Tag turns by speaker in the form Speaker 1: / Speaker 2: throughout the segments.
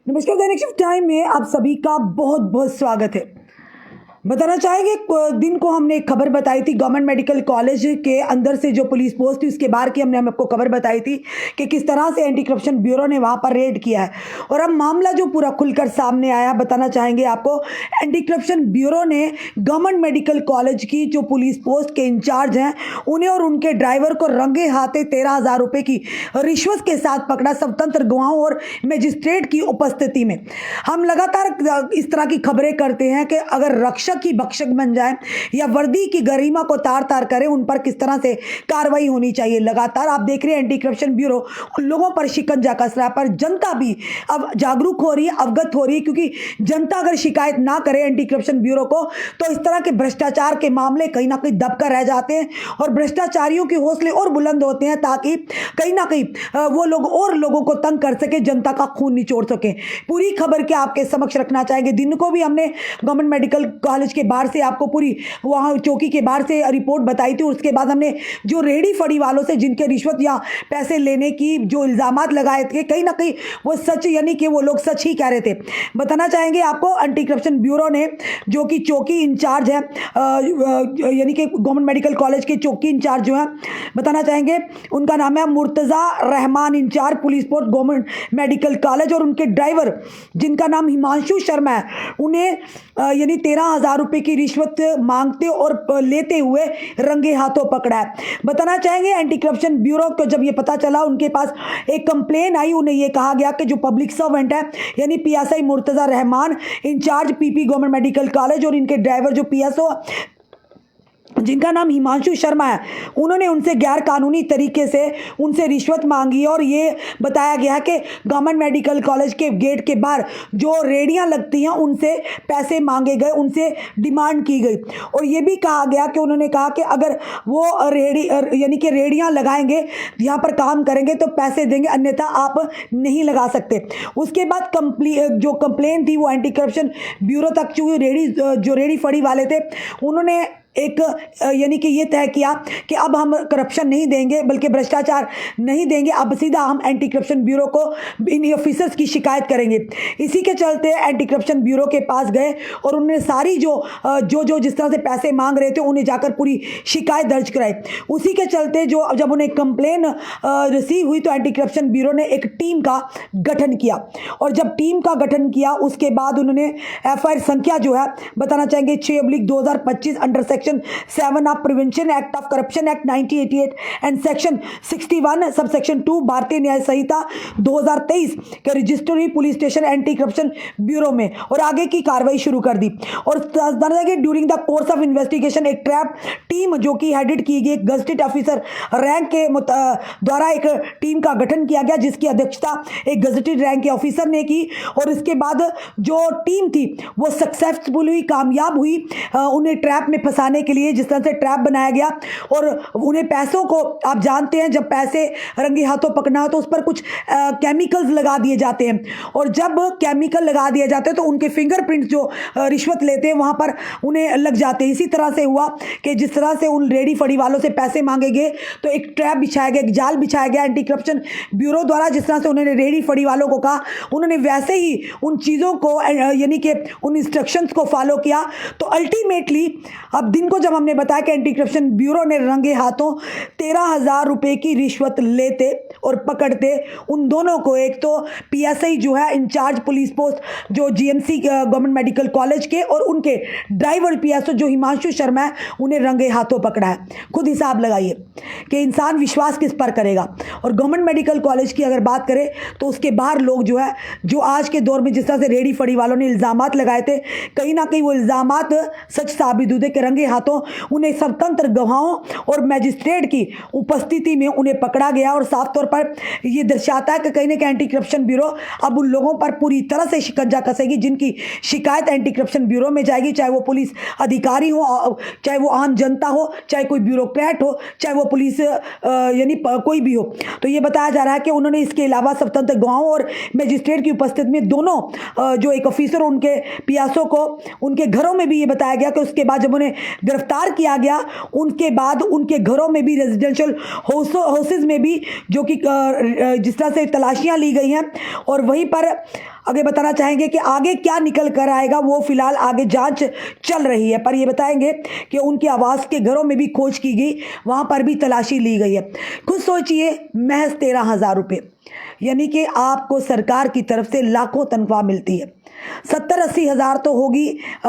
Speaker 1: नमस्कार, दैनिक shift time में आप सभी का बहुत बहुत स्वागत है। बताना चाहेंगे दिन को हमने एक खबर बताई थी गवर्नमेंट मेडिकल कॉलेज के अंदर से जो पुलिस पोस्ट थी उसके बाहर की हमने आपको खबर बताई थी कि किस तरह से एंटी करप्शन ब्यूरो ने वहां पर रेड किया है और अब मामला जो पूरा खुलकर सामने आया। बताना चाहेंगे आपको, एंटी करप्शन ब्यूरो ने गवर्नमेंट मेडिकल कॉलेज की जो पुलिस पोस्ट के इंचार्ज हैं उन्हें और उनके ड्राइवर को रंगे हाथे 13,000 रुपए की रिश्वत के साथ पकड़ा, स्वतंत्र गवाहों और मजिस्ट्रेट की उपस्थिति में। हम लगातार इस तरह की खबरें करते हैं कि अगर रक्षक की भक्षक बन जाए या वर्दी की गरिमा को तार तार करे, उन पर किस तरह से कार्रवाई होनी चाहिए। लगातार आप देख रहे हैं एंटी करप्शन ब्यूरो उन लोगों पर शिकंजा कस रहा है, पर जनता भी अब जागरूक हो रही है, अवगत हो रही है, क्योंकि जनता अगर शिकायत ना करे एंटी करप्शन ब्यूरो को तो इस तरह के भ्रष्टाचार के मामले कहीं ना कहीं दबकर रह जाते हैं और भ्रष्टाचारियों के हौसले और बुलंद होते हैं, ताकि कहीं ना कहीं वो लोग और लोगों को तंग कर सके, जनता का खून निचोड़ सके। पूरी खबर के आपके समक्ष रखना चाहेंगे। दिन को भी हमने गवर्नमेंट मेडिकल कॉलेज के बाहर से आपको पूरी वहां चौकी के बाहर से रिपोर्ट बताई थी। उसके बाद हमने जो रेडी फड़ी वालों से जिनके रिश्वत या पैसे लेने की जो इल्जामात लगाए थे, कहीं ना कहीं वो सच, यानी कि वो लोग सच ही कह रहे थे। बताना चाहेंगे आपको, एंटी करप्शन ब्यूरो ने जो कि चौकी इंचार्ज है, यानी कि गवर्नमेंट मेडिकल कॉलेज के चौकी इंचार्ज जो है, बताना चाहेंगे उनका नाम है Murtaza Rahman, in charge police post government medical college, और उनके ड्राइवर जिनका नाम हिमांशु शर्मा है, उन्हें यानी 13,000 रुपए की रिश्वत मांगते और लेते हुए रंगे हाथों पकड़ा है। बताना चाहेंगे एंटी करप्शन ब्यूरो को जब ये पता चला, उनके पास एक कंप्लेन आई, उन्हें ये कहा गया कि जो पब्लिक सर्वेंट है यानी PSI Murtaza Rahman, in charge PP government medical college, और इनके ड्राइवर जो पीएसओ जिनका नाम हिमांशु शर्मा है, उन्होंने उनसे गैर कानूनी तरीके से उनसे रिश्वत मांगी। और ये बताया गया कि गवर्नमेंट मेडिकल कॉलेज के गेट के बाहर जो रेडियां लगती हैं उनसे पैसे मांगे गए, उनसे डिमांड की गई। और ये भी कहा गया कि उन्होंने कहा कि अगर वो रेडी यानी कि रेडियां लगाएंगे, यहाँ पर काम करेंगे तो पैसे देंगे, अन्यथा आप नहीं लगा सकते। उसके बाद जो कंप्लेन थी वो एंटी करप्शन ब्यूरो तक, जो रेडी फड़ी वाले थे, उन्होंने एक यानी कि ये तय किया कि अब हम करप्शन नहीं देंगे, बल्कि भ्रष्टाचार नहीं देंगे, अब सीधा हम एंटी करप्शन ब्यूरो को इन ऑफिसर्स की शिकायत करेंगे। इसी के चलते एंटी करप्शन ब्यूरो के पास गए और उन्होंने सारी जो जिस तरह से पैसे मांग रहे थे उन्हें जाकर पूरी शिकायत दर्ज कराई। उसी के चलते जब उन्हें कंप्लेन रिसीव हुई तो एंटी करप्शन ब्यूरो ने एक टीम का गठन किया, और जब टीम का गठन किया उसके बाद उन्होंने एफआईआर संख्या जो है, बताना चाहेंगे 6/2025 under section 7 of prevention act of corruption act 1988 and section 61 sub section 2 भारतीय न्याय संहिता 2023 के रजिस्टर हुई police station anti corruption bureau में, और आगे की कार्रवाई शुरू कर दी। और during the course of investigation एक ट्रैप टीम जो कि हेडेड की गई गजेटेड ऑफिसर रैंक के द्वारा एक टीम का गठन किया गया, जिसकी अध्यक्षता एक गजेटेड रैंक के ऑफिसर ने की। और इसके बाद जो टीम थी वो सक्सेसफुल हुई, कामयाब हुई उन्हें ट्रैप में फंसाने के लिए। जिस तरह से ट्रैप बनाया गया और उन्हें पैसों को, आप जानते हैं जब पैसे रंगे हाथों पकड़ना हो तो उस पर कुछ केमिकल्स लगा दिए जाते हैं, और जब केमिकल लगा दिए जाते हैं तो उनके फिंगरप्रिंट जो रिश्वत लेते हैं वहां पर उन्हें लग जाते हैं। इसी तरह से हुआ कि जिस तरह से उन रेडी फड़ी वालों से पैसे मांगे गए तो एक ट्रैप बिछाया गया, एक जाल बिछाया गया एंटी करप्शन ब्यूरो द्वारा। जिस तरह से उन्होंने रेडी फड़ी वालों को कहा, उन्होंने वैसे ही उन चीज़ों को यानी कि उन इंस्ट्रक्शंस को फॉलो किया। तो अल्टीमेटली अब दिन को जब हमने बताया कि एंटी करप्शन ब्यूरो ने रंगे हाथों 13,000 रुपए की रिश्वत लेते और पकड़ते उन दोनों को, एक तो पीएसआई जो है इंचार्ज पुलिस पोस्ट जो जीएमसी गवर्नमेंट मेडिकल कॉलेज के, और उनके ड्राइवर पीएसओ जो हिमांशु शर्मा है, उन्हें रंगे हाथों पकड़ा है। खुद हिसाब लगाइए कि इंसान विश्वास किस पर करेगा। और गवर्नमेंट मेडिकल कॉलेज की अगर बात करें तो उसके बाहर लोग जो है, जो आज के दौर में जिस तरह से रेडी फड़ी वालों ने इल्जामात लगाए थे, कहीं ना कहीं वो इल्जामात सच साबित हुए के रंगे हाथों उन्हें स्वतंत्र गवाहों और मजिस्ट्रेट की उपस्थिति में उन्हें पकड़ा गया। और साफ तौर पर यह दर्शाता है कि कहीं ना कहीं एंटी करप्शन ब्यूरो अब उन लोगों पर पूरी तरह से शिकंजा कसेगी जिनकी शिकायत एंटी करप्शन ब्यूरो में जाएगी, चाहे वो पुलिस अधिकारी हो, चाहे वो आम जनता हो, चाहे कोई ब्यूरोक्रेट हो, चाहे वो पुलिस यानी कोई भी हो। तो ये बताया जा रहा है कि उन्होंने इसके अलावा स्वतंत्र गवाहों और मजिस्ट्रेट की उपस्थिति में दोनों जो एक ऑफिसर उनके पीएसओ को उनके घरों में भी ये बताया गया कि उसके बाद जब उन्हें गिरफ्तार किया गया। उनके बाद उनके घरों में भी, रेजिडेंशियल हाउसेज में भी जो कि जिस तरह से तलाशियां ली गई हैं, और वहीं पर आगे बताना चाहेंगे कि आगे क्या निकल कर आएगा वो फिलहाल आगे जांच चल रही है। पर ये बताएंगे कि उनके आवास के घरों में भी खोज की गई, वहाँ पर भी तलाशी ली गई है। खुद सोचिए, महज 13,000 रुपये, यानी कि आपको सरकार की तरफ से लाखों तनख्वाह मिलती है। 70-80 हज़ार तो होगी,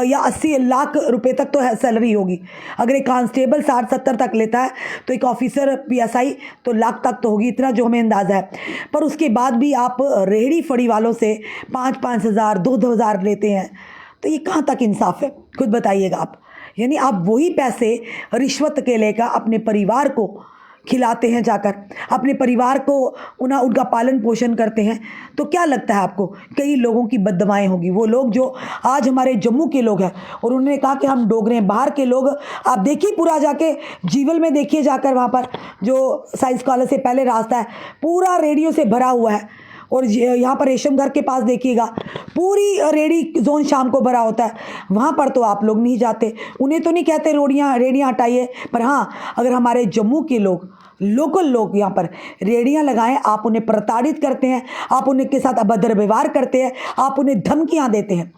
Speaker 1: या 80 लाख रुपए तक तो सैलरी होगी। अगर एक कांस्टेबल 60-70 तक लेता है तो एक ऑफिसर PSI तो लाख तक तो होगी, इतना जो हमें अंदाज़ा है। पर उसके बाद भी आप रेहड़ी फड़ी वालों से 5-5 हज़ार 2-2 हज़ार लेते हैं, तो ये कहाँ तक इंसाफ है, खुद बताइएगा आप। यानी आप वही पैसे रिश्वत के लेकर अपने परिवार को खिलाते हैं, जाकर अपने परिवार को उनका पालन पोषण करते हैं। तो क्या लगता है आपको, कई लोगों की बददुआएं होगी। वो लोग जो आज हमारे जम्मू के लोग हैं, और उन्होंने कहा कि हम डोगरे हैं, बाहर के लोग आप देखिए, पूरा जाके जीवल में देखिए, जाकर वहाँ पर जो साइंस कॉलेज से पहले रास्ता है पूरा रेडियो से भरा हुआ है। और यहाँ पर रेशम घर के पास देखिएगा, पूरी रेडी जोन शाम को भरा होता है। वहाँ पर तो आप लोग नहीं जाते, उन्हें तो नहीं कहते रेडियाँ हटाइए। पर हाँ, अगर हमारे जम्मू के लोग, लोकल लोग यहाँ पर रेडियाँ लगाएं, आप उन्हें प्रताड़ित करते हैं, आप उनके साथ अभद्र व्यवहार करते हैं, आप उन्हें धमकियाँ देते हैं।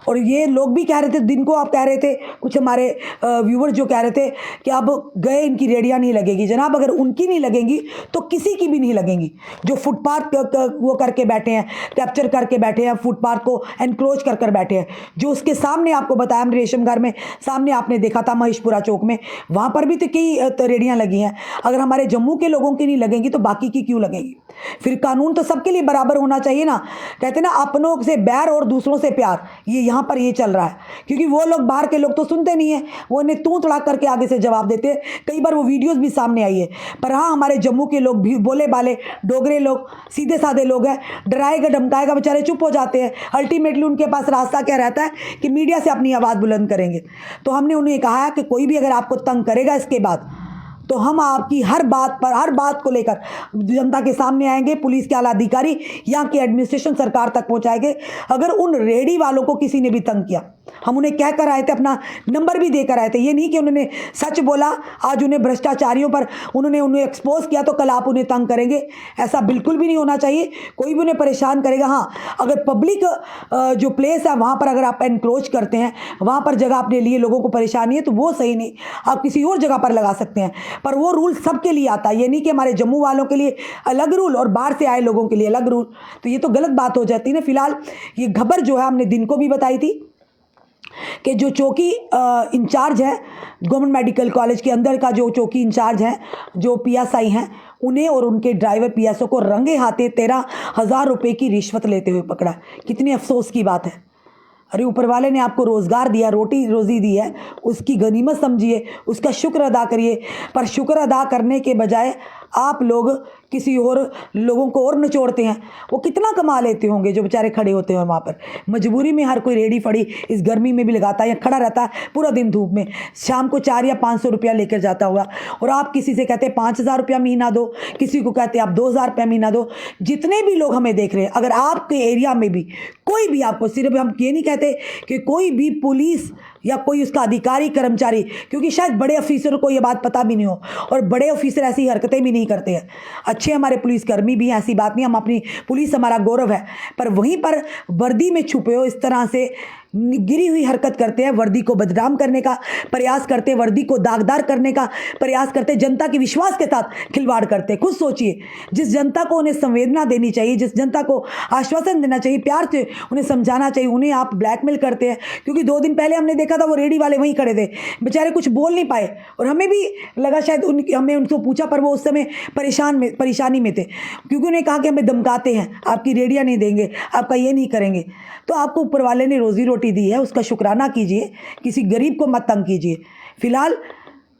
Speaker 1: और ये लोग भी कह रहे थे, दिन को आप कह रहे थे, कुछ हमारे व्यूवर्स जो कह रहे थे कि अब गए इनकी रेडियाँ नहीं लगेगी। जनाब, अगर उनकी नहीं लगेंगी तो किसी की भी नहीं लगेंगी। जो फुटपाथ वो करके बैठे हैं, कैप्चर करके बैठे हैं, फुटपाथ को एनक्रोच कर बैठे हैं, जो उसके सामने आपको बताया हमने, रेशम घर में सामने आपने देखा था, महेशपुरा चौक में, वहाँ पर भी तो कई रेडियाँ लगी हैं। अगर हमारे जम्मू के लोगों की नहीं लगेंगी तो बाकी की क्यों लगेगी? फिर कानून तो सबके लिए बराबर होना चाहिए ना। कहते ना, अपनों से बैर और दूसरों से प्यार, ये यहाँ पर ये चल रहा है। क्योंकि वो लोग, बाहर के लोग तो सुनते नहीं है, वो इन्हें तू तड़ा करके आगे से जवाब देते हैं। कई बार वो वीडियोस भी सामने आई है। पर हाँ, हमारे जम्मू के लोग भी बोले बाले डोगरे लोग, सीधे साधे लोग हैं, डराएगा धमकाएगा बेचारे चुप हो जाते हैं। अल्टीमेटली उनके पास रास्ता क्या रहता है कि मीडिया से अपनी आवाज़ बुलंद करेंगे। तो हमने उन्हें कहा है कि कोई भी अगर आपको तंग करेगा इसके बाद, तो हम आपकी हर बात पर, हर बात को लेकर जनता के सामने आएंगे, पुलिस के आला अधिकारी, यहाँ की एडमिनिस्ट्रेशन सरकार तक पहुँचाएंगे। अगर उन रेडी वालों को किसी ने भी तंग किया, हम उन्हें कह कर आए थे, अपना नंबर भी देकर आए थे। ये नहीं कि उन्होंने सच बोला, आज उन्हें भ्रष्टाचारियों पर उन्हें एक्सपोज किया तो कल आप उन्हें तंग करेंगे। ऐसा बिल्कुल भी नहीं होना चाहिए। कोई भी उन्हें परेशान करेगा, हाँ, अगर पब्लिक जो प्लेस है वहाँ पर अगर आप एनक्रोच करते हैं, वहाँ पर जगह अपने लिए लोगों को परेशानी है, तो वो सही नहीं, आप किसी और जगह पर लगा सकते हैं। पर वो रूल सबके लिए आता है, ये नहीं कि हमारे जम्मू वालों के लिए अलग रूल और बाहर से आए लोगों के लिए अलग रूल। तो ये तो गलत बात हो जाती है ना। फिलहाल ये खबर जो है हमने दिन को भी बताई थी कि जो चौकी इंचार्ज है गवर्नमेंट मेडिकल कॉलेज के अंदर का, जो चौकी इंचार्ज हैं, जो PSI हैं, उन्हें और उनके ड्राइवर PSO को रंगे हाथे 13,000 रुपये की रिश्वत लेते हुए पकड़ा। कितनी अफसोस की बात है। अरे ऊपर वाले ने आपको रोज़गार दिया, रोटी रोज़ी दी है, उसकी गनीमत समझिए, उसका शुक्र अदा करिए। पर शुक्र अदा करने के बजाय आप लोग किसी और लोगों को और निचोड़ते हैं। वो कितना कमा लेते होंगे जो बेचारे खड़े होते हैं वहाँ पर। मजबूरी में हर कोई रेडी फड़ी इस गर्मी में भी लगाता है, या खड़ा रहता है पूरा दिन धूप में, शाम को 400 या 500 रुपया लेकर जाता होगा। और आप किसी से कहते हैं 5,000 रुपया महीना दो, किसी को कहते हैं आप 2,000 रुपया महीना दो। जितने भी लोग हमें देख रहे हैं, अगर आपके एरिया में भी कोई भी, आपको सिर्फ हम ये नहीं कहते कि कोई भी पुलिस या कोई उसका अधिकारी कर्मचारी, क्योंकि शायद बड़े ऑफिसर को ये बात पता भी नहीं हो, और बड़े ऑफिसर ऐसी हरकतें भी नहीं करते हैं। अच्छे हमारे पुलिसकर्मी भी हैं, ऐसी बात नहीं, हम अपनी पुलिस हमारा गौरव है। पर वहीं पर वर्दी में छुपे हो इस तरह से गिरी हुई हरकत करते हैं, वर्दी को बदनाम करने का प्रयास करते हैं, वर्दी को दागदार करने का प्रयास करते हैं, जनता के विश्वास के साथ खिलवाड़ करते हैं। खुद सोचिए, जिस जनता को उन्हें संवेदना देनी चाहिए, जिस जनता को आश्वासन देना चाहिए, प्यार से उन्हें समझाना चाहिए, उन्हें आप ब्लैकमेल करते हैं। क्योंकि 2 दिन पहले हमने देखा था वो रेडी वाले वहीं खड़े थे, बेचारे कुछ बोल नहीं पाए, और हमें भी लगा शायद हमने उनको पूछा, पर वो उस समय परेशानी में थे, क्योंकि उन्हें कहा कि हमें धमकाते हैं, आपकी रेडियाँ नहीं देंगे, आपका ये नहीं करेंगे। तो आपको ऊपर वाले ने रोजी रोटी दी है, उसका शुक्राना कीजिए, किसी गरीब को मत तंग कीजिए। फिलहाल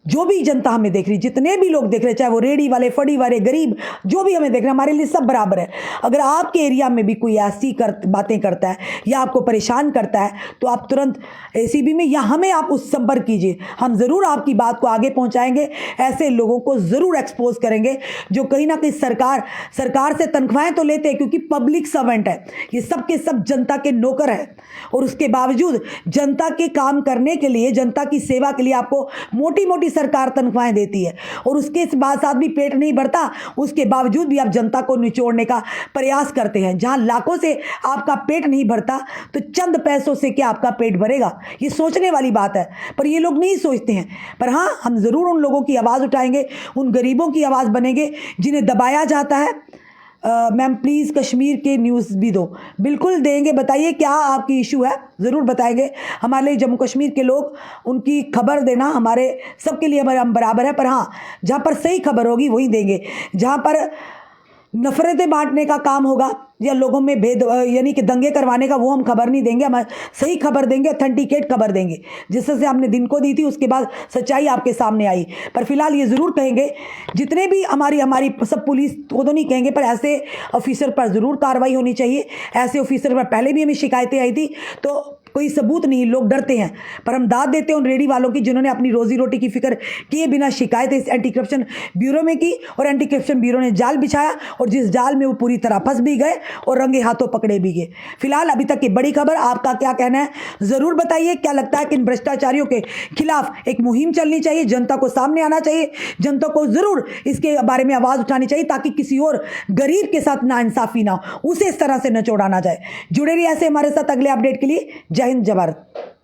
Speaker 1: जो भी जनता हमें देख रही, जितने भी लोग देख रहे, चाहे वो रेडी वाले, फड़ी वाले, गरीब, जो भी हमें देख रहे हैं, हमारे लिए सब बराबर है। अगर आपके एरिया में भी कोई ऐसी बातें करता है या आपको परेशान करता है तो आप तुरंत एसीबी में या हमें आप उस संपर्क कीजिए। हम ज़रूर आपकी बात को आगे पहुंचाएंगे, ऐसे लोगों को ज़रूर एक्सपोज करेंगे जो कहीं ना कहीं सरकार से तनख्वाहें तो लेते हैं, क्योंकि पब्लिक सर्वेंट है, ये सब के सब जनता के नौकर है, और उसके बावजूद जनता के काम करने के लिए, जनता की सेवा के लिए आपको मोटी मोटी सरकार तनख्वाहें देती है, और उसके साथ भी पेट नहीं भरता, उसके बावजूद भी आप जनता को निचोड़ने का प्रयास करते हैं। जहां लाखों से आपका पेट नहीं भरता तो चंद पैसों से क्या आपका पेट भरेगा? ये सोचने वाली बात है, पर ये लोग नहीं सोचते हैं। पर हाँ, हम ज़रूर उन लोगों की आवाज़ उठाएंगे, उन गरीबों की आवाज़ बनेंगे जिन्हें दबाया जाता है। मैम प्लीज़ कश्मीर के न्यूज़ भी दो। बिल्कुल देंगे, बताइए क्या आपकी इशू है, ज़रूर बताएंगे। हमारे लिए जम्मू कश्मीर के लोग, उनकी खबर देना हमारे सबके लिए हम बराबर है। पर हाँ, जहाँ पर सही खबर होगी वही देंगे। जहाँ पर नफरतें बांटने का काम होगा या लोगों में भेद यानी कि दंगे करवाने का, वो हम खबर नहीं देंगे। हम सही खबर देंगे, ऑथेंटिकेट खबर देंगे, जिससे हमने दिन को दी थी, उसके बाद सच्चाई आपके सामने आई। पर फिलहाल ये ज़रूर कहेंगे, जितने भी हमारी सब पुलिस को तो नहीं कहेंगे, पर ऐसे ऑफिसर पर ज़रूर कार्रवाई होनी चाहिए। ऐसे ऑफिसर पर पहले भी हमें शिकायतें आई थी, तो कोई सबूत नहीं, लोग डरते हैं, पर हम दाद देते हैं उन रेडी वालों की जिन्होंने अपनी रोजी रोटी की फिक्र किए बिना शिकायत इस एंटी करप्शन ब्यूरो में की, और एंटी करप्शन ब्यूरो ने जाल बिछाया, और जिस जाल में वो पूरी तरह फंस भी गए और रंगे हाथों पकड़े भी गए। फिलहाल अभी तक की बड़ी खबर, आपका क्या कहना है ज़रूर बताइए। क्या लगता है कि इन भ्रष्टाचारियों के खिलाफ एक मुहिम चलनी चाहिए, जनता को सामने आना चाहिए, जनता को ज़रूर इसके बारे में आवाज़ उठानी चाहिए, ताकि किसी और गरीब के साथ नाइंसाफ़ी ना हो, उसे इस तरह से नचोड़ा ना जाए। जुड़े रहिए ऐसे हमारे साथ अगले अपडेट के लिए। जय हिंद, जय भारत।